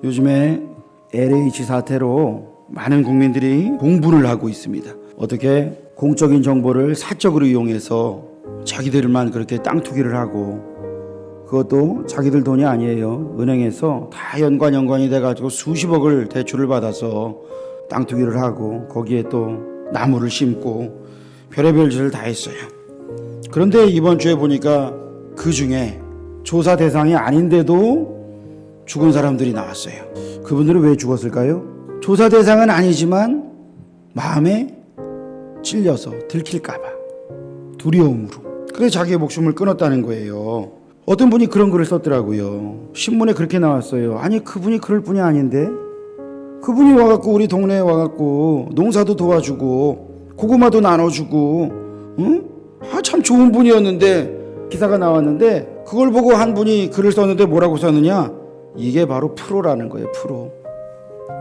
요즘에 LH 사태로 많은 국민들이 공부를 하고 있습니다. 어떻게 공적인 정보를 사적으로 이용해서 자기들만 그렇게 땅 투기를 하고, 그것도 자기들 돈이 아니에요. 은행에서 다 연관이 돼가지고 수십억을 대출을 받아서 땅 투기를 하고, 거기에 또 나무를 심고 별의별 짓을 다 했어요. 그런데 이번 주에 보니까 그 중에 조사 대상이 아닌데도 죽은 사람들이 나왔어요. 그분들은 왜 죽었을까요? 조사 대상은 아니지만 마음에 찔려서 들킬까봐, 두려움으로. 그래서 자기의 목숨을 끊었다는 거예요. 어떤 분이 그런 글을 썼더라고요. 신문에 그렇게 나왔어요. 아니, 그분이 그럴 분이 아닌데, 그분이 와갖고 우리 동네에 와갖고 농사도 도와주고 고구마도 나눠주고, 응? 참 좋은 분이었는데, 기사가 나왔는데 그걸 보고 한 분이 글을 썼는데 뭐라고 썼느냐? 이게 바로 프로라는 거예요. 프로.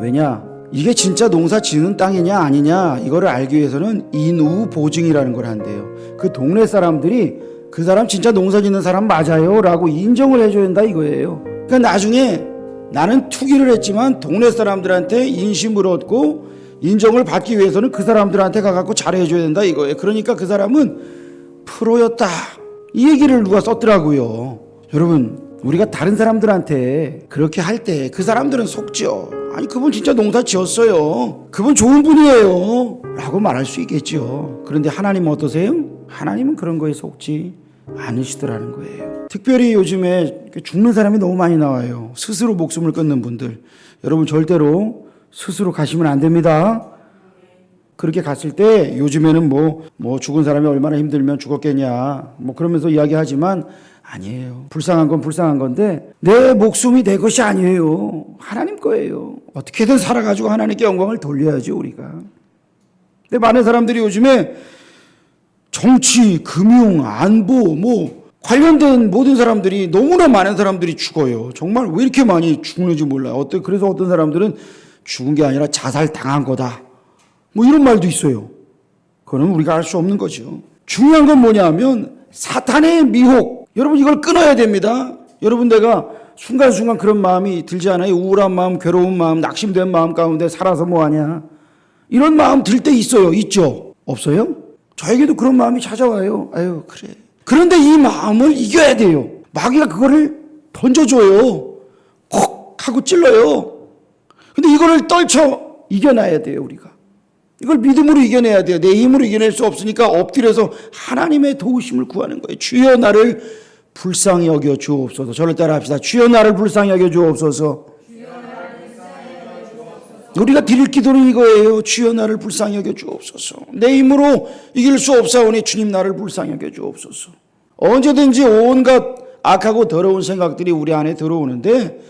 왜냐? 이게 진짜 농사 지는 땅이냐 아니냐, 이거를 알기 위해서는 인우 보증이라는 걸 한대요. 그 동네 사람들이 그 사람 진짜 농사 짓는 사람 맞아요 라고 인정을 해줘야 된다 이거예요. 그러니까 나중에 나는 투기를 했지만 동네 사람들한테 인심을 얻고 인정을 받기 위해서는 그 사람들한테 가갖고 잘해줘야 된다 이거예요. 그러니까 그 사람은 프로였다, 이 얘기를 누가 썼더라고요. 여러분, 우리가 다른 사람들한테 그렇게 할 때 그 사람들은 속죠. 아니, 그분 진짜 농사 지었어요, 그분 좋은 분이에요 라고 말할 수 있겠죠. 그런데 하나님은 어떠세요? 하나님은 그런 거에 속지 않으시더라는 거예요. 특별히 요즘에 죽는 사람이 너무 많이 나와요. 스스로 목숨을 끊는 분들. 여러분, 절대로 스스로 가시면 안 됩니다. 그렇게 갔을 때 요즘에는 뭐 죽은 사람이 얼마나 힘들면 죽었겠냐 뭐 그러면서 이야기하지만, 아니에요. 불쌍한 건 불쌍한 건데 내 목숨이 내 것이 아니에요. 하나님 거예요. 어떻게든 살아가지고 하나님께 영광을 돌려야죠, 우리가. 근데 많은 사람들이 요즘에 정치, 금융, 안보 관련된 모든 사람들이, 너무나 많은 사람들이 죽어요. 정말 왜 이렇게 많이 죽는지 몰라요. 그래서 어떤 사람들은 죽은 게 아니라 자살 당한 거다, 이런 말도 있어요. 그거는 우리가 알 수 없는 거죠. 중요한 건 뭐냐면 사탄의 미혹. 여러분, 이걸 끊어야 됩니다. 여러분, 내가 순간순간 그런 마음이 들지 않아요? 우울한 마음, 괴로운 마음, 낙심된 마음 가운데 살아서 뭐하냐, 이런 마음 들 때 있어요? 있죠? 없어요? 저에게도 그런 마음이 찾아와요. 아유, 그래. 그런데 이 마음을 이겨야 돼요. 마귀가 그거를 던져줘요. 콕 하고 찔러요. 근데 이거를 떨쳐 이겨놔야 돼요, 우리가. 이걸 믿음으로 이겨내야 돼요. 내 힘으로 이겨낼 수 없으니까 엎드려서 하나님의 도우심을 구하는 거예요. 주여 나를 불쌍히 여겨 주옵소서. 저를 따라 합시다. 주여 나를 불쌍히 여겨 주옵소서. 우리가 드릴 기도는 이거예요. 주여 나를 불쌍히 여겨 주옵소서. 내 힘으로 이길 수 없사오니 주님 나를 불쌍히 여겨 주옵소서. 언제든지 온갖 악하고 더러운 생각들이 우리 안에 들어오는데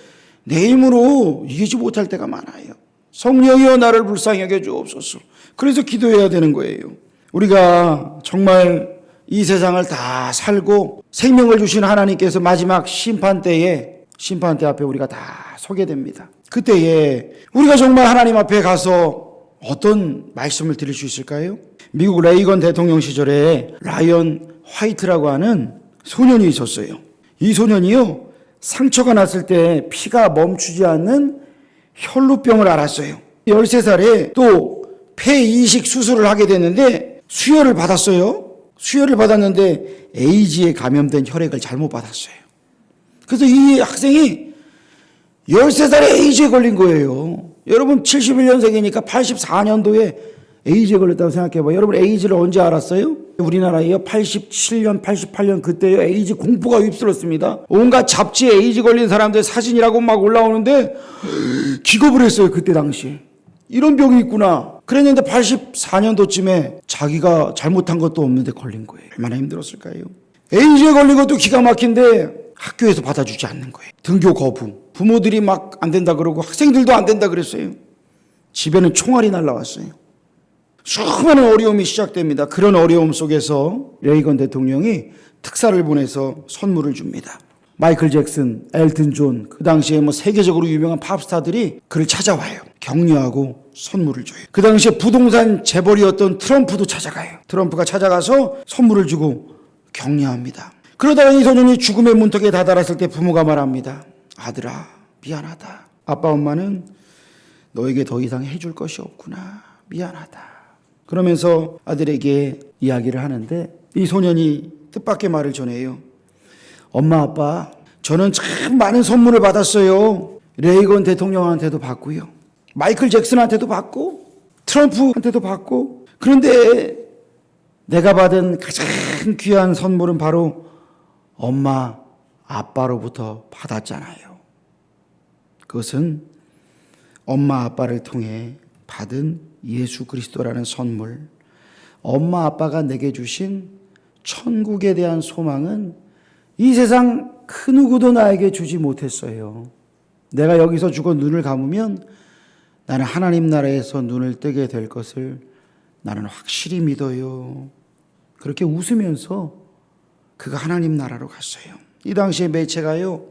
내 힘으로 이기지 못할 때가 많아요. 성령이여 나를 불쌍히 여겨 주옵소서. 그래서 기도해야 되는 거예요. 우리가 정말 이 세상을 다 살고 생명을 주신 하나님께서 마지막 심판대 앞에 우리가 다 서게 됩니다. 그때에 우리가 정말 하나님 앞에 가서 어떤 말씀을 드릴 수 있을까요? 미국 레이건 대통령 시절에 라이언 화이트라고 하는 소년이 있었어요. 이 소년이요, 상처가 났을 때 피가 멈추지 않는 혈루병을 앓았어요. 13살에 또 폐 이식 수술을 하게 됐는데 수혈을 받았어요. 수혈을 받았는데 에이즈에 감염된 혈액을 잘못 받았어요. 그래서 이 학생이 13살에 에이즈에 걸린 거예요. 여러분, 71년생이니까 84년도에 에이즈에 걸렸다고 생각해봐요. 여러분, 에이즈를 언제 알았어요? 우리나라에요, 87년, 88년 그때요, 에이즈 공포가 휩쓸었습니다. 온갖 잡지에 에이즈 걸린 사람들 사진이라고 막 올라오는데 기겁을 했어요. 그때 당시에 이런 병이 있구나 그랬는데 84년도쯤에 자기가 잘못한 것도 없는데 걸린 거예요. 얼마나 힘들었을까요? 에이즈에 걸린 것도 기가 막힌데 학교에서 받아주지 않는 거예요. 등교 거부. 부모들이 막 안 된다 그러고 학생들도 안 된다 그랬어요. 집에는 총알이 날라왔어요. 수많은 어려움이 시작됩니다. 그런 어려움 속에서 레이건 대통령이 특사를 보내서 선물을 줍니다. 마이클 잭슨, 엘튼 존, 그 당시에 세계적으로 유명한 팝스타들이 그를 찾아와요. 격려하고 선물을 줘요. 그 당시에 부동산 재벌이었던 트럼프도 찾아가요. 트럼프가 찾아가서 선물을 주고 격려합니다. 그러다가 이 소년이 죽음의 문턱에 다다랐을 때 부모가 말합니다. 아들아, 미안하다. 아빠 엄마는 너에게 더 이상 해줄 것이 없구나. 미안하다. 그러면서 아들에게 이야기를 하는데 이 소년이 뜻밖의 말을 전해요. 엄마 아빠 저는 참 많은 선물을 받았어요. 레이건 대통령한테도 받고요. 마이클 잭슨한테도 받고 트럼프한테도 받고 그런데 내가 받은 가장 귀한 선물은 바로 엄마 아빠로부터 받았잖아요. 그것은 엄마 아빠를 통해 받은 예수 그리스도라는 선물. 엄마 아빠가 내게 주신 천국에 대한 소망은 이 세상 그 누구도 나에게 주지 못했어요. 내가 여기서 죽어 눈을 감으면 나는 하나님 나라에서 눈을 뜨게 될 것을 나는 확실히 믿어요. 그렇게 웃으면서 그가 하나님 나라로 갔어요. 이 당시에 매체가요,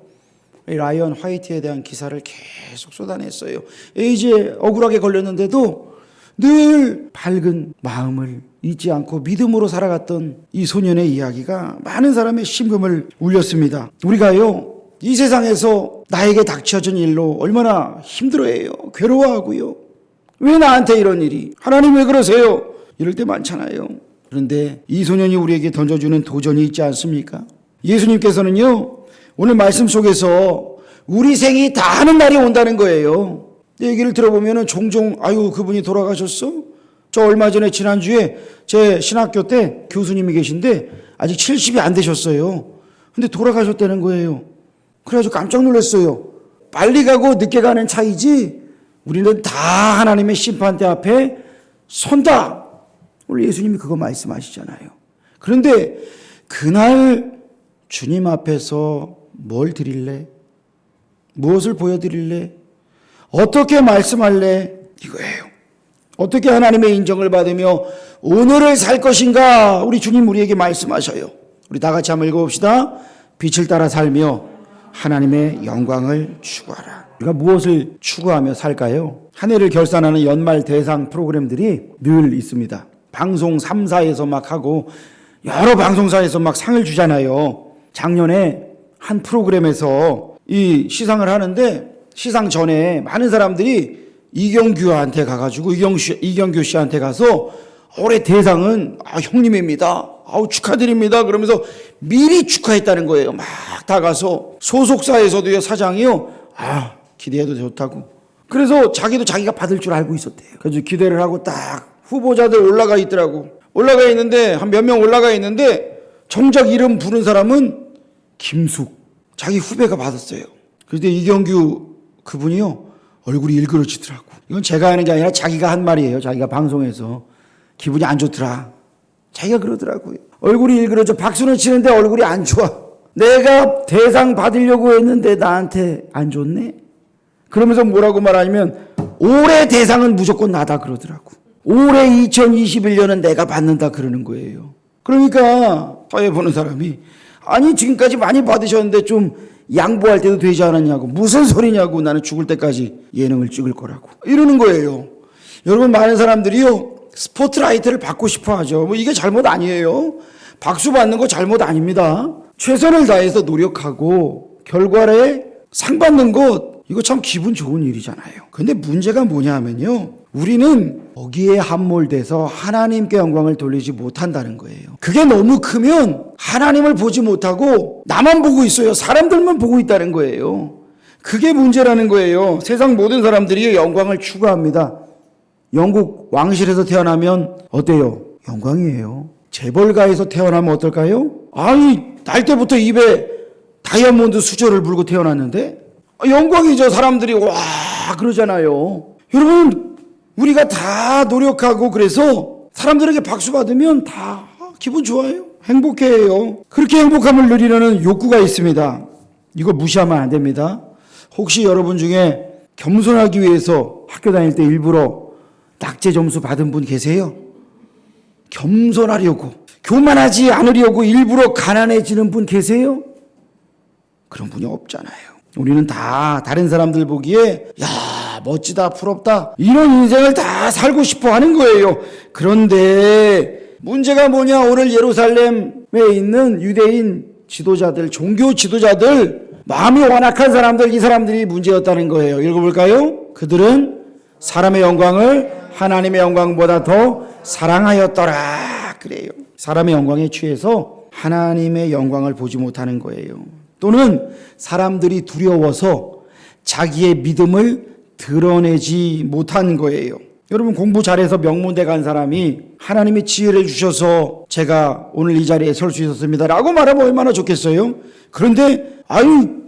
라이언 화이트에 대한 기사를 계속 쏟아냈어요. 에이즈에 억울하게 걸렸는데도 늘 밝은 마음을 잊지 않고 믿음으로 살아갔던 이 소년의 이야기가 많은 사람의 심금을 울렸습니다. 우리가요, 이 세상에서 나에게 닥쳐진 일로 얼마나 힘들어해요. 괴로워하고요. 왜 나한테 이런 일이? 하나님 왜 그러세요? 이럴 때 많잖아요. 그런데 이 소년이 우리에게 던져주는 도전이 있지 않습니까? 예수님께서는요, 오늘 말씀 속에서 우리 생이 다 하는 날이 온다는 거예요. 얘기를 들어보면 종종 아유 그분이 돌아가셨어? 저 얼마 전에 지난주에 제 신학교 때 교수님이 계신데 아직 70이 안 되셨어요. 근데 돌아가셨다는 거예요. 그래가지고 깜짝 놀랐어요. 빨리 가고 늦게 가는 차이지 우리는 다 하나님의 심판대 앞에 선다. 오늘 예수님이 그거 말씀하시잖아요. 그런데 그날 주님 앞에서 뭘 드릴래? 무엇을 보여드릴래? 어떻게 말씀할래? 이거예요. 어떻게 하나님의 인정을 받으며 오늘을 살 것인가? 우리 주님 우리에게 말씀하셔요. 우리 다 같이 한번 읽어봅시다. 빛을 따라 살며 하나님의 영광을 추구하라. 우리가 무엇을 추구하며 살까요? 한 해를 결산하는 연말 대상 프로그램들이 늘 있습니다. 방송 3사에서 막 하고 여러 방송사에서 막 상을 주잖아요. 작년에 한 프로그램에서 이 시상을 하는데 시상 전에 많은 사람들이 이경규한테 가가지고 이경규 씨한테 가서 올해 대상은 형님입니다. 축하드립니다. 그러면서 미리 축하했다는 거예요. 막 다 가서 소속사에서도요 사장이요 기대해도 좋다고. 그래서 자기도 자기가 받을 줄 알고 있었대요. 그래서 기대를 하고 딱 후보자들 올라가 있더라고. 올라가 있는데 한 몇 명 올라가 있는데 정작 이름 부른 사람은 김숙 자기 후배가 받았어요. 그런데 이경규 그분이요 얼굴이 일그러지더라고. 이건 제가 하는 게 아니라 자기가 한 말이에요. 자기가 방송에서 기분이 안 좋더라. 자기가 그러더라고요. 얼굴이 일그러져. 박수는 치는데 얼굴이 안 좋아. 내가 대상 받으려고 했는데 나한테 안 좋네. 그러면서 뭐라고 말하냐면 올해 대상은 무조건 나다 그러더라고. 올해 2021년은 내가 받는다 그러는 거예요. 그러니까 사회 보는 사람이 아니 지금까지 많이 받으셨는데 좀 양보할 때도 되지 않았냐고. 무슨 소리냐고. 나는 죽을 때까지 예능을 찍을 거라고 이러는 거예요. 여러분 많은 사람들이요 스포트라이트를 받고 싶어 하죠. 뭐 이게 잘못 아니에요. 박수 받는 거 잘못 아닙니다. 최선을 다해서 노력하고 결과에 상 받는 것 이거 참 기분 좋은 일이잖아요. 근데 문제가 뭐냐 하면요 우리는 거기에 함몰돼서 하나님께 영광을 돌리지 못한다는 거예요. 그게 너무 크면 하나님을 보지 못하고 나만 보고 있어요. 사람들만 보고 있다는 거예요. 그게 문제라는 거예요. 세상 모든 사람들이 영광을 추구합니다. 영국 왕실에서 태어나면 어때요? 영광이에요. 재벌가에서 태어나면 어떨까요? 날 때부터 입에 다이아몬드 수저를 물고 태어났는데 영광이죠. 사람들이 와 그러잖아요. 여러분 우리가 다 노력하고 그래서 사람들에게 박수 받으면 다 기분 좋아요. 행복해요. 그렇게 행복함을 누리려는 욕구가 있습니다. 이거 무시하면 안 됩니다. 혹시 여러분 중에 겸손하기 위해서 학교 다닐 때 일부러 낙제 점수 받은 분 계세요? 겸손하려고 교만하지 않으려고 일부러 가난해지는 분 계세요? 그런 분이 없잖아요. 우리는 다 다른 사람들 보기에 야 멋지다 부럽다 이런 인생을 다 살고 싶어 하는 거예요. 그런데 문제가 뭐냐. 오늘 예루살렘에 있는 유대인 지도자들 종교 지도자들 마음이 완악한 사람들, 이 사람들이 문제였다는 거예요. 읽어볼까요? 그들은 사람의 영광을 하나님의 영광보다 더 사랑하였더라. 그래요. 사람의 영광에 취해서 하나님의 영광을 보지 못하는 거예요. 또는 사람들이 두려워서 자기의 믿음을 드러내지 못한 거예요. 여러분, 공부 잘해서 명문대 간 사람이 하나님이 지혜를 주셔서 제가 오늘 이 자리에 설 수 있었습니다 라고 말하면 얼마나 좋겠어요? 그런데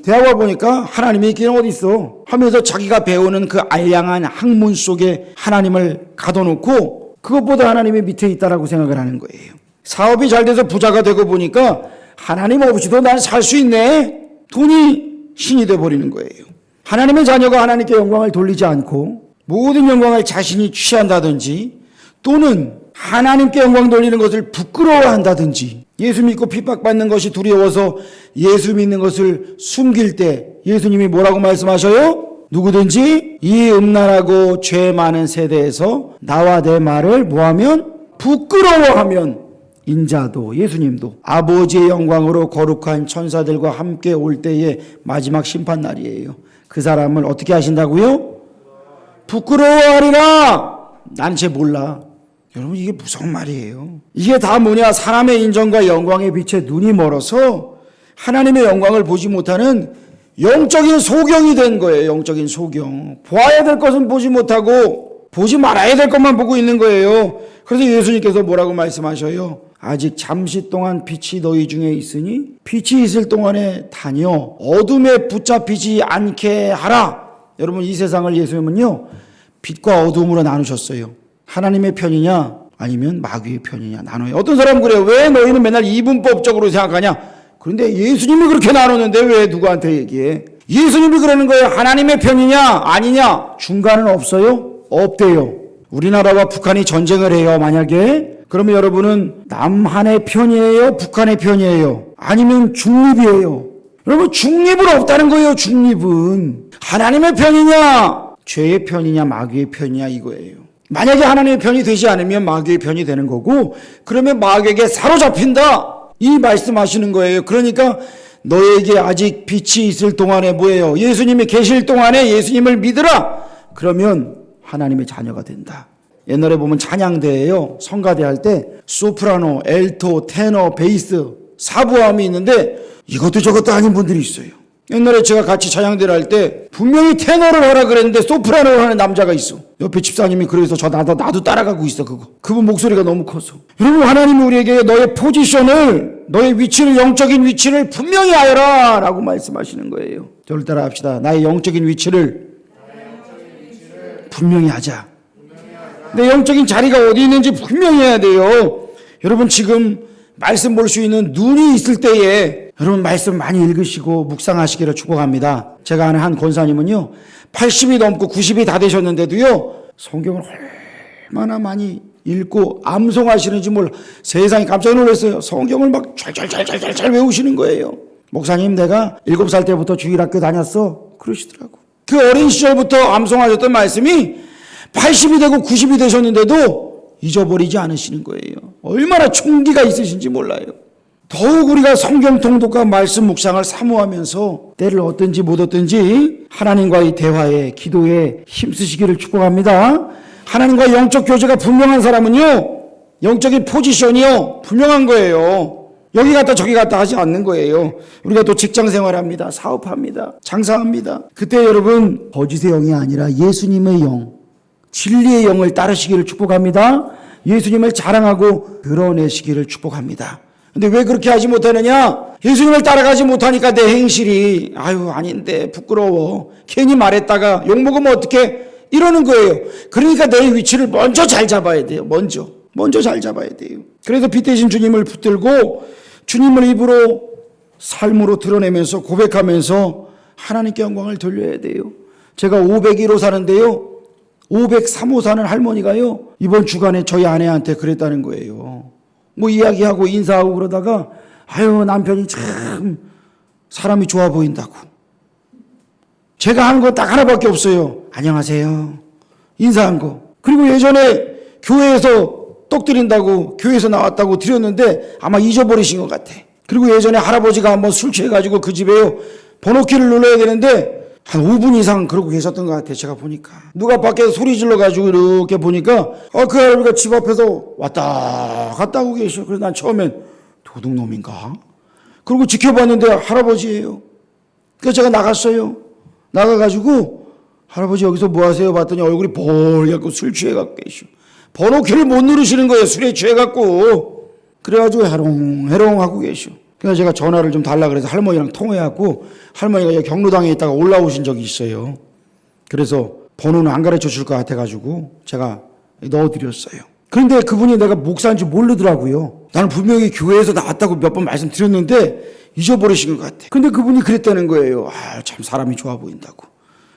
대학 와보니까 하나님이 있긴 어디 있어 하면서 자기가 배우는 그 알량한 학문 속에 하나님을 가둬놓고 그것보다 하나님이 밑에 있다라고 생각을 하는 거예요. 사업이 잘 돼서 부자가 되고 보니까 하나님 없이도 난 살 수 있네. 돈이 신이 돼버리는 거예요. 하나님의 자녀가 하나님께 영광을 돌리지 않고 모든 영광을 자신이 취한다든지 또는 하나님께 영광 돌리는 것을 부끄러워한다든지 예수 믿고 핍박받는 것이 두려워서 예수 믿는 것을 숨길 때 예수님이 뭐라고 말씀하셔요? 누구든지 이 음란하고 죄 많은 세대에서 나와 내 말을 뭐하면? 부끄러워하면 인자도 예수님도 아버지의 영광으로 거룩한 천사들과 함께 올 때의 마지막 심판날이에요. 그 사람을 어떻게 하신다고요? 부끄러워하리라. 난 쟤 몰라. 여러분, 이게 무서운 말이에요. 이게 다 뭐냐? 사람의 인정과 영광의 빛에 눈이 멀어서 하나님의 영광을 보지 못하는 영적인 소경이 된 거예요. 영적인 소경. 보아야 될 것은 보지 못하고 보지 말아야 될 것만 보고 있는 거예요. 그래서 예수님께서 뭐라고 말씀하셔요? 아직 잠시 동안 빛이 너희 중에 있으니 빛이 있을 동안에 다녀 어둠에 붙잡히지 않게 하라. 여러분, 이 세상을 예수님은요 빛과 어둠으로 나누셨어요. 하나님의 편이냐 아니면 마귀의 편이냐 나눠요. 어떤 사람은 그래요. 왜 너희는 맨날 이분법적으로 생각하냐? 그런데 예수님이 그렇게 나누는데 왜 누구한테 얘기해? 예수님이 그러는 거예요. 하나님의 편이냐 아니냐 중간은 없어요? 없대요. 우리나라와 북한이 전쟁을 해요. 만약에 그러면 여러분은 남한의 편이에요? 북한의 편이에요? 아니면 중립이에요? 여러분, 중립은 없다는 거예요. 중립은 하나님의 편이냐 죄의 편이냐 마귀의 편이냐 이거예요. 만약에 하나님의 편이 되지 않으면 마귀의 편이 되는 거고 그러면 마귀에게 사로잡힌다 이 말씀하시는 거예요. 그러니까 너에게 아직 빛이 있을 동안에 뭐예요? 예수님이 계실 동안에 예수님을 믿으라. 그러면 하나님의 자녀가 된다. 옛날에 보면 찬양대예요. 성가대 할 때 소프라노, 엘토, 테너, 베이스 사부함이 있는데 이것도 저것도 아닌 분들이 있어요. 옛날에 제가 같이 찬양대를 할 때 분명히 테너를 하라 그랬는데 소프라노를 하는 남자가 있어. 옆에 집사님이 그래서 나도 따라가고 있어. 그분 목소리가 너무 커서. 여러분, 하나님이 우리에게 너의 포지션을 너의 위치를 영적인 위치를 분명히 알아라 라고 말씀하시는 거예요. 저를 따라 합시다. 나의 영적인 위치를 분명히 하자. 내 영적인 자리가 어디 있는지 분명히 해야 돼요. 여러분, 지금 말씀 볼 수 있는 눈이 있을 때에 여러분 말씀 많이 읽으시고 묵상하시기를 축복합니다. 제가 아는 한 권사님은요 80이 넘고 90이 다 되셨는데도요 성경을 얼마나 많이 읽고 암송하시는지 몰라. 세상에 깜짝 놀랐어요. 성경을 막 잘 외우시는 거예요. 목사님, 내가 7살 때부터 주일학교 다녔어 그러시더라고. 그 어린 시절부터 암송하셨던 말씀이 80이 되고 90이 되셨는데도 잊어버리지 않으시는 거예요. 얼마나 총기가 있으신지 몰라요. 더욱 우리가 성경 통독과 말씀 묵상을 사모하면서 때를 얻든지 못 얻든지 하나님과의 대화에 기도에 힘쓰시기를 축복합니다. 하나님과 영적 교제가 분명한 사람은요 영적인 포지션이요 분명한 거예요. 여기 갔다 저기 갔다 하지 않는 거예요. 우리가 또 직장 생활합니다. 사업합니다. 장사합니다. 그때 여러분 거짓의 영이 아니라 예수님의 영, 진리의 영을 따르시기를 축복합니다. 예수님을 자랑하고 드러내시기를 축복합니다. 근데 왜 그렇게 하지 못하느냐? 예수님을 따라가지 못하니까 내 행실이 아닌데 부끄러워. 괜히 말했다가 욕먹으면 어떡해? 이러는 거예요. 그러니까 내 위치를 먼저 잘 잡아야 돼요. 먼저 잘 잡아야 돼요. 그래서 빛 대신 주님을 붙들고 주님을 입으로 삶으로 드러내면서 고백하면서 하나님께 영광을 돌려야 돼요. 제가 501호 사는데요 503호 사는 할머니가요 이번 주간에 저희 아내한테 그랬다는 거예요. 뭐 이야기하고 인사하고 그러다가 남편이 참 사람이 좋아 보인다고. 제가 하는 거 딱 하나밖에 없어요. 안녕하세요 인사한 거. 그리고 예전에 교회에서 떡 드린다고 교회에서 나왔다고 드렸는데 아마 잊어버리신 것 같아. 그리고 예전에 할아버지가 한번 술 취해가지고 그 집에요 번호키를 눌러야 되는데 한 5분 이상 그러고 계셨던 것 같아요. 제가 보니까. 누가 밖에서 소리 질러가지고 이렇게 보니까 그 할아버지가 집 앞에서 왔다 갔다 하고 계셔. 그래서 난 처음엔 도둑놈인가? 그리고 지켜봤는데 할아버지예요. 그래서 제가 나갔어요. 나가가지고 할아버지 여기서 뭐 하세요? 봤더니 얼굴이 벌겋고 술 취해갖고 계셔. 번호키를 못 누르시는 거예요. 술에 취해갖고. 그래가지고 해롱해롱 하고 계셔. 그래서 제가 전화를 좀 달라 그래서 할머니랑 통화해갖고 할머니가 경로당에 있다가 올라오신 적이 있어요. 그래서 번호는 안 가르쳐 줄 것 같아가지고 제가 넣어드렸어요. 그런데 그분이 내가 목사인 줄 모르더라고요. 나는 분명히 교회에서 나왔다고 몇 번 말씀드렸는데 잊어버리신 것 같아. 근데 그분이 그랬다는 거예요. 참 사람이 좋아 보인다고.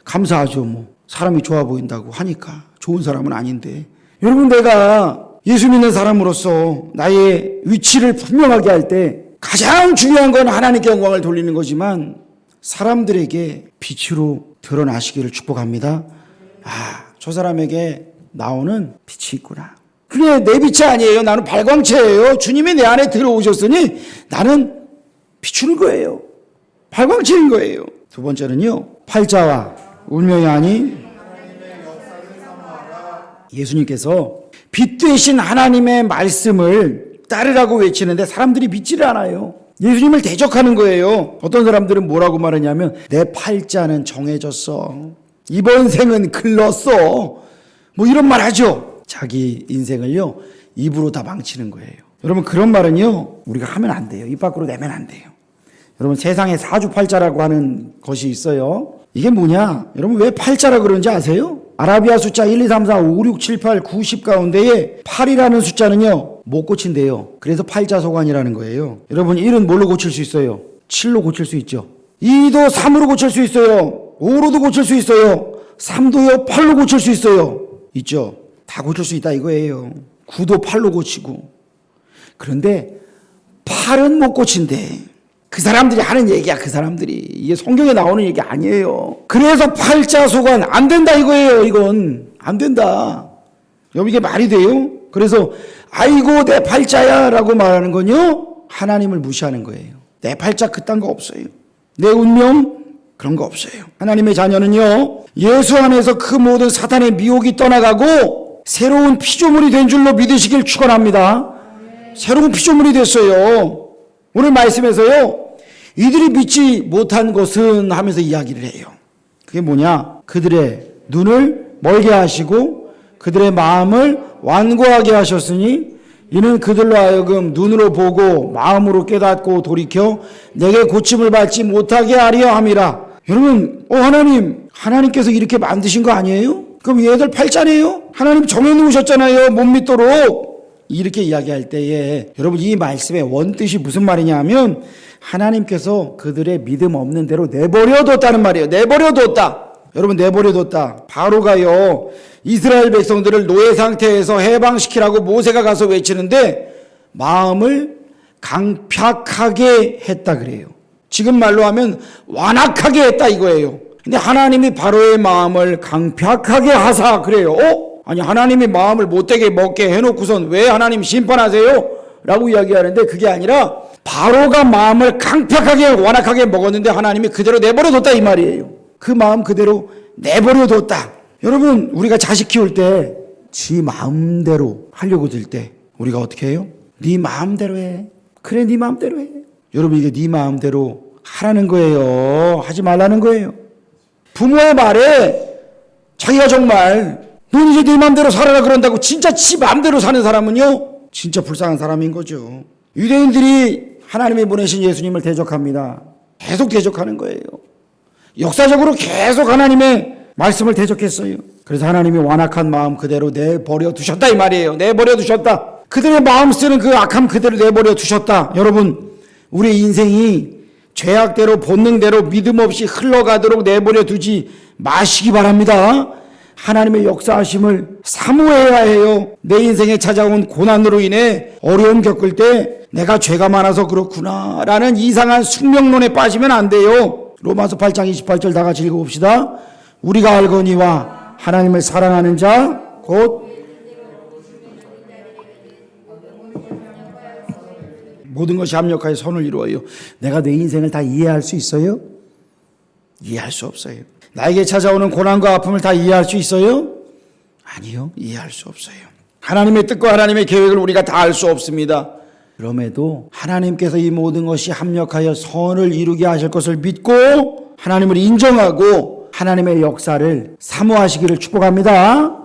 감사하죠. 뭐 사람이 좋아 보인다고 하니까. 좋은 사람은 아닌데. 여러분, 내가 예수 믿는 사람으로서 나의 위치를 분명하게 할 때 가장 중요한 건 하나님께 영광을 돌리는 거지만 사람들에게 빛으로 드러나시기를 축복합니다. 저 사람에게 나오는 빛이 있구나. 그게 내 빛이 아니에요. 나는 발광체예요. 주님이 내 안에 들어오셨으니 나는 비추는 거예요. 발광체인 거예요. 두 번째는요, 팔자와 운명이 아닌 예수님께서 빛 되신 하나님의 말씀을 따르라고 외치는데 사람들이 믿지를 않아요. 예수님을 대적하는 거예요. 어떤 사람들은 뭐라고 말하냐면 내 팔자는 정해졌어. 이번 생은 글렀어. 뭐 이런 말 하죠. 자기 인생을요 입으로 다 망치는 거예요. 여러분, 그런 말은요 우리가 하면 안 돼요. 입 밖으로 내면 안 돼요. 여러분, 세상에 사주팔자라고 하는 것이 있어요. 이게 뭐냐? 여러분, 왜 팔자라 그러는지 아세요? 아라비아 숫자 1, 2, 3, 4, 5, 6, 7, 8, 9, 10 가운데에 8이라는 숫자는요 못 고친대요. 그래서 팔자소관이라는 거예요. 여러분, 1은 뭘로 고칠 수 있어요? 7로 고칠 수 있죠. 2도 3으로 고칠 수 있어요. 5로도 고칠 수 있어요. 3도요 8로 고칠 수 있어요. 있죠. 다 고칠 수 있다 이거예요. 9도 8로 고치고. 그런데 8은 못 고친대. 그 사람들이 하는 얘기야. 그 사람들이. 이게 성경에 나오는 얘기 아니에요. 그래서 팔자소관 안 된다 이거예요. 이건 안 된다. 여러분, 이게 말이 돼요? 그래서 아이고 내 팔자야 라고 말하는 건요 하나님을 무시하는 거예요. 내 팔자 그딴 거 없어요. 내 운명 그런 거 없어요. 하나님의 자녀는요 예수 안에서 그 모든 사탄의 미혹이 떠나가고 새로운 피조물이 된 줄로 믿으시길 축원합니다. 새로운 피조물이 됐어요. 오늘 말씀에서요 이들이 믿지 못한 것은 하면서 이야기를 해요. 그게 뭐냐? 그들의 눈을 멀게 하시고 그들의 마음을 완고하게 하셨으니 이는 그들로 하여금 눈으로 보고 마음으로 깨닫고 돌이켜 내게 고침을 받지 못하게 하려 함이라. 여러분, 하나님께서 이렇게 만드신 거 아니에요? 그럼 얘들 팔자네요? 하나님 정해놓으셨잖아요. 못 믿도록. 이렇게 이야기할 때에 여러분, 이 말씀의 원뜻이 무슨 말이냐 하면 하나님께서 그들의 믿음 없는 대로 내버려뒀다는 말이에요. 내버려뒀다. 여러분, 내버려뒀다. 바로가요 이스라엘 백성들을 노예 상태에서 해방시키라고 모세가 가서 외치는데 마음을 강팍하게 했다 그래요. 지금 말로 하면 완악하게 했다 이거예요. 근데 하나님이 바로의 마음을 강팍하게 하사 그래요. 아니, 하나님이 마음을 못되게 먹게 해놓고선 왜 하나님 심판하세요? 라고 이야기하는데 그게 아니라 바로가 마음을 강팍하게 완악하게 먹었는데 하나님이 그대로 내버려뒀다 이 말이에요. 그 마음 그대로 내버려뒀다. 여러분, 우리가 자식 키울 때 지 마음대로 하려고 들 때 우리가 어떻게 해요? 네 마음대로 해. 그래, 네 마음대로 해. 여러분, 이게 네 마음대로 하라는 거예요. 하지 말라는 거예요. 부모의 말에 자기가 정말 넌 이제 네 마음대로 살아라 그런다고 진짜 지 마음대로 사는 사람은요 진짜 불쌍한 사람인 거죠. 유대인들이 하나님이 보내신 예수님을 대적합니다. 계속 대적하는 거예요. 역사적으로 계속 하나님의 말씀을 대적했어요. 그래서 하나님이 완악한 마음 그대로 내버려 두셨다 이 말이에요. 내버려 두셨다. 그들의 마음 쓰는 그 악함 그대로 내버려 두셨다. 여러분, 우리 인생이 죄악대로 본능대로 믿음 없이 흘러가도록 내버려 두지 마시기 바랍니다. 하나님의 역사하심을 사모해야 해요. 내 인생에 찾아온 고난으로 인해 어려움 겪을 때 내가 죄가 많아서 그렇구나 라는 이상한 숙명론에 빠지면 안 돼요. 로마서 8장 28절 다 같이 읽어봅시다. 우리가 알거니와 하나님을 사랑하는 자 곧 모든 것이 합력하여 선을 이루어요. 내가 내 인생을 다 이해할 수 있어요? 이해할 수 없어요. 나에게 찾아오는 고난과 아픔을 다 이해할 수 있어요? 아니요, 이해할 수 없어요. 하나님의 뜻과 하나님의 계획을 우리가 다 알 수 없습니다. 그럼에도 하나님께서 이 모든 것이 합력하여 선을 이루게 하실 것을 믿고 하나님을 인정하고 하나님의 역사를 사모하시기를 축복합니다.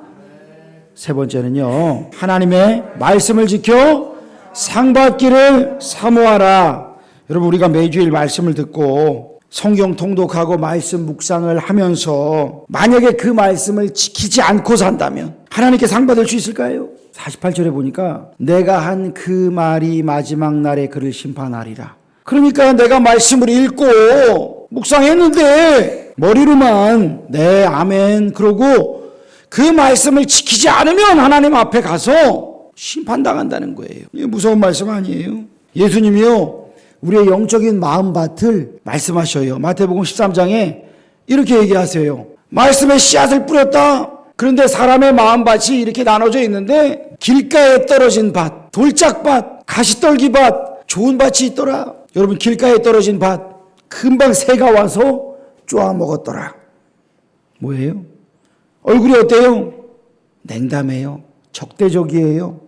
세 번째는요, 하나님의 말씀을 지켜 상 받기를 사모하라. 여러분, 우리가 매주일 말씀을 듣고 성경 통독하고 말씀 묵상을 하면서 만약에 그 말씀을 지키지 않고 산다면 하나님께 상 받을 수 있을까요? 48절에 보니까 내가 한 그 말이 마지막 날에 그를 심판하리라. 그러니까 내가 말씀을 읽고 묵상했는데 머리로만 네 아멘 그러고 그 말씀을 지키지 않으면 하나님 앞에 가서 심판당한다는 거예요. 이게 무서운 말씀 아니에요? 예수님이요, 우리의 영적인 마음밭을 말씀하셔요. 마태복음 13장에 이렇게 얘기하세요. 말씀에 씨앗을 뿌렸다. 그런데 사람의 마음밭이 이렇게 나눠져 있는데 길가에 떨어진 밭, 돌짝밭, 가시떨기밭, 좋은 밭이 있더라. 여러분, 길가에 떨어진 밭 금방 새가 와서 쪼아 먹었더라. 뭐예요? 얼굴이 어때요? 냉담해요. 적대적이에요.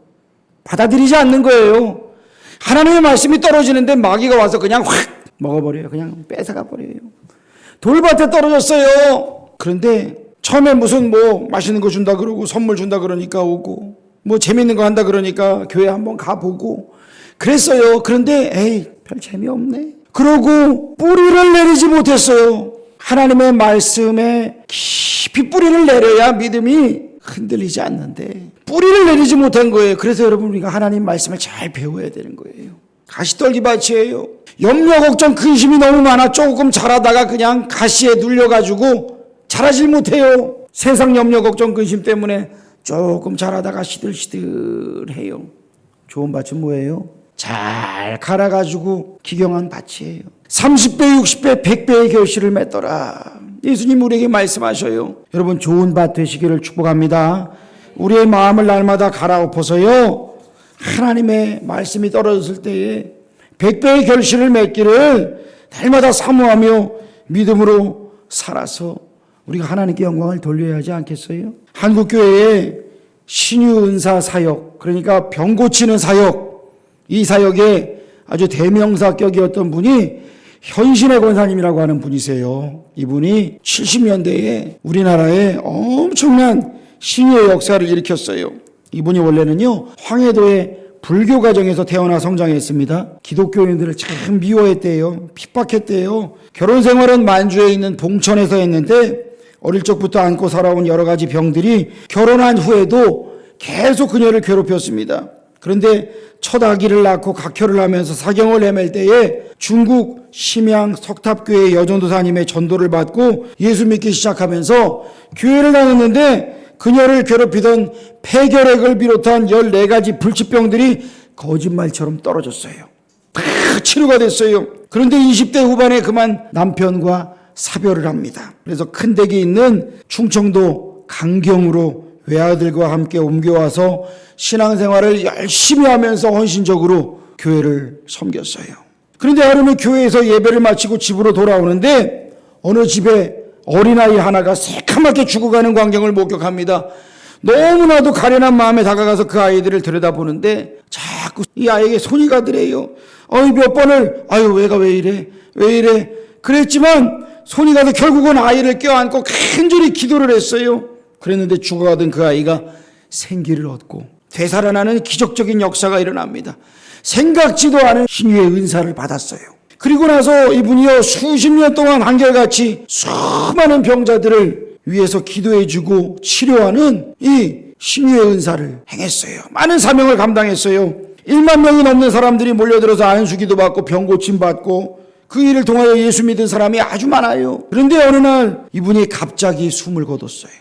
받아들이지 않는 거예요. 하나님의 말씀이 떨어지는데 마귀가 와서 그냥 확 먹어버려요. 그냥 뺏어가 버려요. 돌밭에 떨어졌어요. 그런데 처음에 무슨 맛있는 거 준다 그러고 선물 준다 그러니까 오고 재밌는 거 한다 그러니까 교회 한번 가보고 그랬어요. 그런데 에이, 별 재미없네. 그러고 뿌리를 내리지 못했어요. 하나님의 말씀에 깊이 뿌리를 내려야 믿음이 흔들리지 않는데 뿌리를 내리지 못한 거예요. 그래서 여러분, 우리가 하나님 말씀을 잘 배워야 되는 거예요. 가시떨기 밭이에요. 염려, 걱정, 근심이 너무 많아 조금 자라다가 그냥 가시에 눌려가지고 자라질 못해요. 세상 염려, 걱정, 근심 때문에 조금 자라다가 시들시들해요. 좋은 밭은 뭐예요? 잘 갈아가지고 기경한 밭이에요. 30배, 60배, 100배의 결실을 맺더라. 예수님 우리에게 말씀하셔요. 여러분, 좋은 밭 되시기를 축복합니다. 우리의 마음을 날마다 갈아엎어서요, 하나님의 말씀이 떨어졌을 때에 100배의 결실을 맺기를 날마다 사모하며 믿음으로 살아서 우리가 하나님께 영광을 돌려야 하지 않겠어요? 한국교회의 신유은사 사역, 그러니까 병 고치는 사역, 이 사역의 아주 대명사격이었던 분이 현신의 권사님이라고 하는 분이세요. 이분이 70년대에 우리나라에 엄청난 신유의 역사를 일으켰어요. 이분이 원래는요, 황해도의 불교 가정에서 태어나 성장했습니다. 기독교인들을 참 미워했대요. 핍박했대요. 결혼 생활은 만주에 있는 봉천에서 했는데 어릴 적부터 안고 살아온 여러 가지 병들이 결혼한 후에도 계속 그녀를 괴롭혔습니다. 그런데 첫 아기를 낳고 각혈을 하면서 사경을 헤맬 때에 중국 심양 석탑교회 여전도사님의 전도를 받고 예수 믿기 시작하면서 교회를 다녔는데 그녀를 괴롭히던 폐결핵을 비롯한 14가지 불치병들이 거짓말처럼 떨어졌어요. 다 치료가 됐어요. 그런데 20대 후반에 그만 남편과 사별을 합니다. 그래서 큰 댁이 있는 충청도 강경으로 외아들과 함께 옮겨와서 신앙생활을 열심히 하면서 헌신적으로 교회를 섬겼어요. 그런데 하루는 교회에서 예배를 마치고 집으로 돌아오는데 어느 집에 어린아이 하나가 새카맣게 죽어가는 광경을 목격합니다. 너무나도 가련한 마음에 다가가서 그 아이들을 들여다보는데 자꾸 이 아이에게 손이 가더래요. 몇 번을 왜 이래 그랬지만 손이 가서 결국은 아이를 껴안고 간절히 기도를 했어요. 그랬는데 죽어가던 그 아이가 생기를 얻고 되살아나는 기적적인 역사가 일어납니다. 생각지도 않은 신유의 은사를 받았어요. 그리고 나서 이분이요, 수십 년 동안 한결같이 수많은 병자들을 위해서 기도해주고 치료하는 이 신유의 은사를 행했어요. 많은 사명을 감당했어요. 1만 명이 넘는 사람들이 몰려들어서 안수기도 받고 병 고침 받고 그 일을 통하여 예수 믿은 사람이 아주 많아요. 그런데 어느 날 이분이 갑자기 숨을 거뒀어요.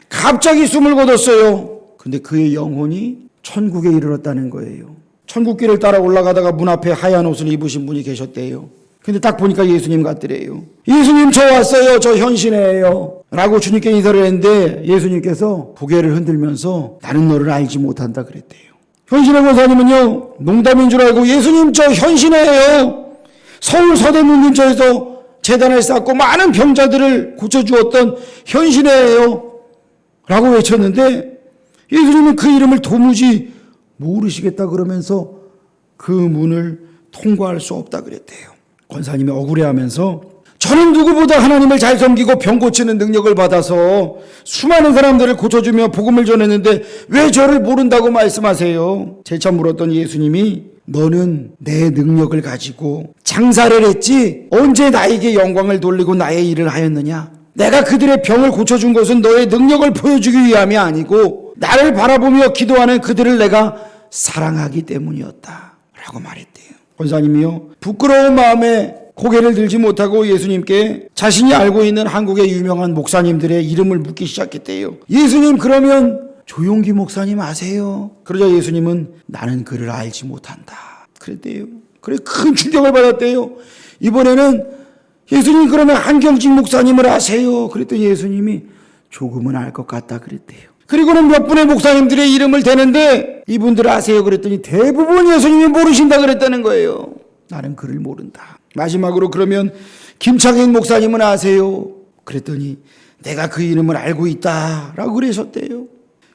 근데 그의 영혼이 천국에 이르렀다는 거예요. 천국길을 따라 올라가다가 문 앞에 하얀 옷을 입으신 분이 계셨대요. 근데 딱 보니까 예수님 같더래요. 예수님, 저 왔어요. 저 현신이에요. 라고 주님께 인사를 했는데 예수님께서 고개를 흔들면서 나는 너를 알지 못한다 그랬대요. 현신의 권사님은요, 농담인 줄 알고 예수님, 저 현신이에요. 서울 서대문 근처에서 제단을 쌓고 많은 병자들을 고쳐주었던 현신이에요 라고 외쳤는데, 예수님은 그 이름을 도무지 모르시겠다 그러면서 그 문을 통과할 수 없다 그랬대요. 권사님이 억울해하면서, 저는 누구보다 하나님을 잘 섬기고 병 고치는 능력을 받아서 수많은 사람들을 고쳐주며 복음을 전했는데 왜 저를 모른다고 말씀하세요? 재차 물었던 예수님이, 너는 내 능력을 가지고 장사를 했지 언제 나에게 영광을 돌리고 나의 일을 하였느냐? 내가 그들의 병을 고쳐준 것은 너의 능력을 보여주기 위함이 아니고 나를 바라보며 기도하는 그들을 내가 사랑하기 때문이었다 라고 말했대요. 권사님이요, 부끄러운 마음에 고개를 들지 못하고 예수님께 자신이 알고 있는 한국의 유명한 목사님들의 이름을 묻기 시작했대요. 예수님, 그러면 조용기 목사님 아세요? 그러자 예수님은 나는 그를 알지 못한다 그랬대요. 그래 큰 충격을 받았대요. 이번에는 예수님, 그러면 한경직 목사님을 아세요? 그랬더니 예수님이 조금은 알 것 같다 그랬대요. 그리고는 몇 분의 목사님들의 이름을 대는데 이분들 아세요? 그랬더니 대부분 예수님이 모르신다 그랬다는 거예요. 나는 그를 모른다. 마지막으로, 그러면 김창인 목사님은 아세요? 그랬더니 내가 그 이름을 알고 있다 라고 그러셨대요.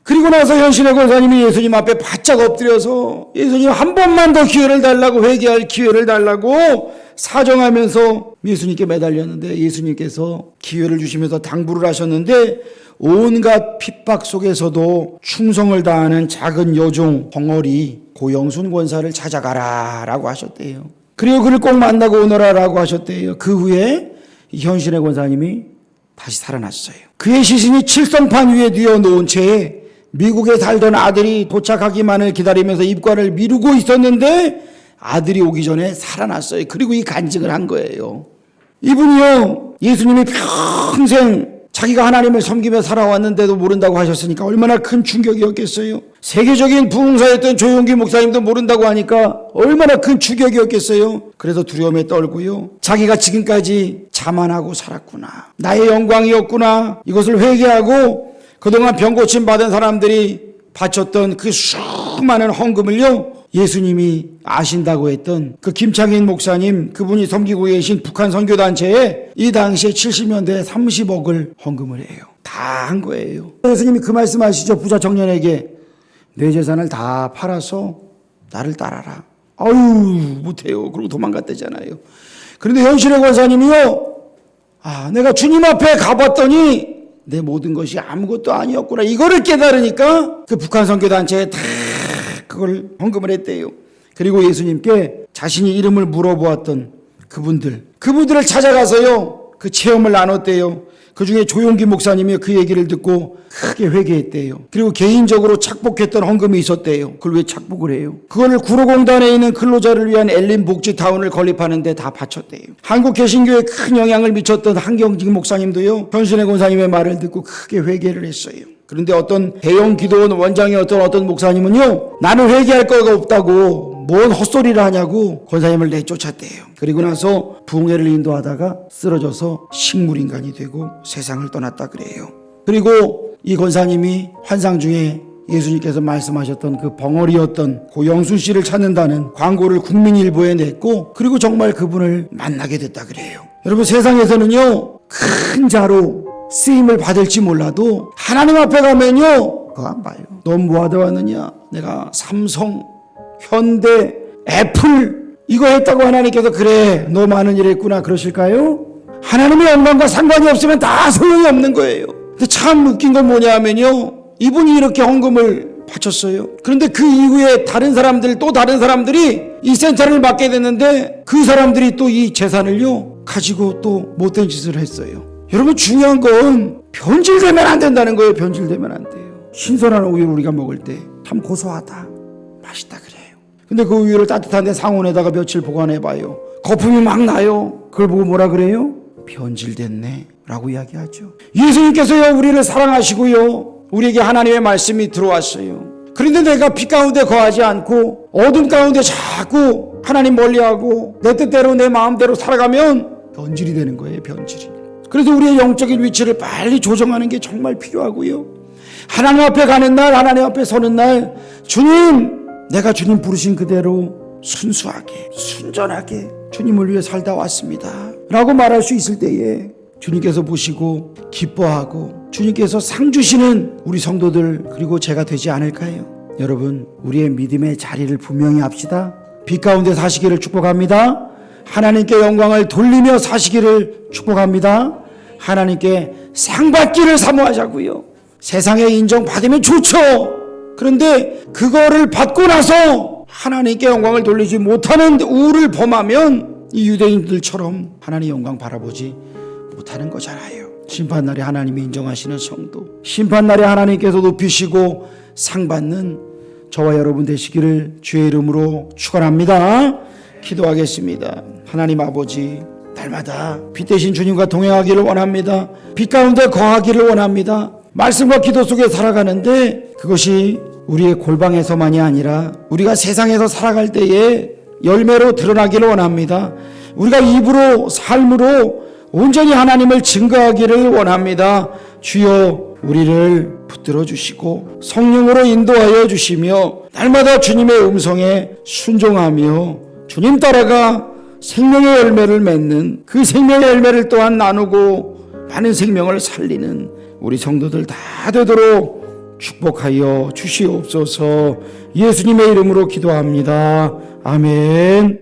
그리고 나서 현신의 권사님이 예수님 앞에 바짝 엎드려서 예수님 한 번만 더 기회를 달라고, 회개할 기회를 달라고 사정하면서 예수님께 매달렸는데, 예수님께서 기회를 주시면서 당부를 하셨는데, 온갖 핍박 속에서도 충성을 다하는 작은 여종 벙어리 고영순 권사를 찾아가라 라고 하셨대요. 그리고 그를 꼭 만나고 오너라 라고 하셨대요. 그 후에 현신의 권사님이 다시 살아났어요. 그의 시신이 칠성판 위에 뉘어놓은 채 미국에 살던 아들이 도착하기만을 기다리면서 입관을 미루고 있었는데 아들이 오기 전에 살아났어요. 그리고 이 간증을 한 거예요. 이분이요, 예수님이 평생 자기가 하나님을 섬기며 살아왔는데도 모른다고 하셨으니까 얼마나 큰 충격이었겠어요. 세계적인 부흥사였던 조용기 목사님도 모른다고 하니까 얼마나 큰 충격이었겠어요. 그래서 두려움에 떨고요, 자기가 지금까지 자만하고 살았구나, 나의 영광이었구나, 이것을 회개하고 그동안 병 고침 받은 사람들이 바쳤던 그 수많은 헌금을요, 예수님이 아신다고 했던 그 김창인 목사님, 그분이 섬기고 계신 북한 선교단체에 이 당시에 70년대에 30억을 헌금을 해요. 다 한 거예요. 예수님이 그 말씀하시죠. 부자 청년에게 내 재산을 다 팔아서 나를 따라라. 아유, 못해요. 그러고 도망갔다잖아요. 그런데 현신의 권사님이요, 내가 주님 앞에 가봤더니 내 모든 것이 아무것도 아니었구나, 이거를 깨달으니까 그 북한 선교단체에 다 그걸 헌금을 했대요. 그리고 예수님께 자신이 이름을 물어보았던 그분들을 찾아가서요, 그 체험을 나눴대요. 그 중에 조용기 목사님이 그 얘기를 듣고 크게 회개했대요. 그리고 개인적으로 착복했던 헌금이 있었대요. 그걸 왜 착복을 해요? 그거를 구로공단에 있는 근로자를 위한 엘린 복지타운을 건립하는 데 다 바쳤대요. 한국 개신교에 큰 영향을 미쳤던 한경직 목사님도요, 현신의 권사님의 말을 듣고 크게 회개를 했어요. 그런데 어떤 대형 기도원 원장이었던 어떤 목사님은요, 나는 회개할 거가 없다고 뭔 헛소리를 하냐고 권사님을 내쫓았대요. 그리고 나서 부흥회를 인도하다가 쓰러져서 식물인간이 되고 세상을 떠났다 그래요. 그리고 이 권사님이 환상 중에 예수님께서 말씀하셨던 그 벙어리였던 고영순 씨를 찾는다는 광고를 국민일보에 냈고, 그리고 정말 그분을 만나게 됐다 그래요. 여러분, 세상에서는요, 큰 자로 쓰임을 받을지 몰라도 하나님 앞에 가면요, 그거 안 봐요. 넌 뭐 하다 왔느냐? 내가 삼성, 현대, 애플 이거 했다고 하나님께서 그래, 너 많은 일 했구나 그러실까요? 하나님의 영광과 상관이 없으면 다 소용이 없는 거예요. 근데 참 웃긴 건 뭐냐 하면요, 이분이 이렇게 헌금을 바쳤어요. 그런데 그 이후에 다른 사람들이 이 센터를 맡게 됐는데 그 사람들이 또 이 재산을요 가지고 또 못된 짓을 했어요. 여러분, 중요한 건 변질되면 안 된다는 거예요. 변질되면 안 돼요. 신선한 우유를 우리가 먹을 때 참 고소하다, 맛있다 그래요. 근데 그 우유를 따뜻한 데 상온에다가 며칠 보관해봐요. 거품이 막 나요. 그걸 보고 뭐라 그래요? 변질됐네 라고 이야기하죠. 예수님께서요, 우리를 사랑하시고요, 우리에게 하나님의 말씀이 들어왔어요. 그런데 내가 빛 가운데 거하지 않고 어둠 가운데 자꾸 하나님 멀리하고 내 뜻대로 내 마음대로 살아가면 변질이 되는 거예요. 변질이. 그래서 우리의 영적인 위치를 빨리 조정하는 게 정말 필요하고요, 하나님 앞에 가는 날, 하나님 앞에 서는 날, 주님, 내가 주님 부르신 그대로 순수하게, 순전하게 주님을 위해 살다 왔습니다. 라고 말할 수 있을 때에 주님께서 보시고 기뻐하고 주님께서 상 주시는 우리 성도들 그리고 제가 되지 않을까요? 여러분, 우리의 믿음의 자리를 분명히 합시다. 빛 가운데 사시기를 축복합니다. 하나님께 영광을 돌리며 사시기를 축복합니다. 하나님께 상 받기를 사모하자고요. 세상에 인정받으면 좋죠. 그런데 그거를 받고 나서 하나님께 영광을 돌리지 못하는 우를 범하면 이 유대인들처럼 하나님의 영광 바라보지 못하는 거잖아요. 심판날에 하나님이 인정하시는 성도, 심판날에 하나님께서 높이시고 상 받는 저와 여러분 되시기를 주의 이름으로 축원합니다. 기도하겠습니다. 하나님 아버지, 날마다 빛 대신 주님과 동행하기를 원합니다. 빛 가운데 거하기를 원합니다. 말씀과 기도 속에 살아가는데 그것이 우리의 골방에서만이 아니라 우리가 세상에서 살아갈 때에 열매로 드러나기를 원합니다. 우리가 입으로 삶으로 온전히 하나님을 증거하기를 원합니다. 주여, 우리를 붙들어 주시고 성령으로 인도하여 주시며 날마다 주님의 음성에 순종하며 주님 따라가 생명의 열매를 맺는 그 생명의 열매를 또한 나누고 많은 생명을 살리는 우리 성도들 다 되도록 축복하여 주시옵소서. 예수님의 이름으로 기도합니다. 아멘.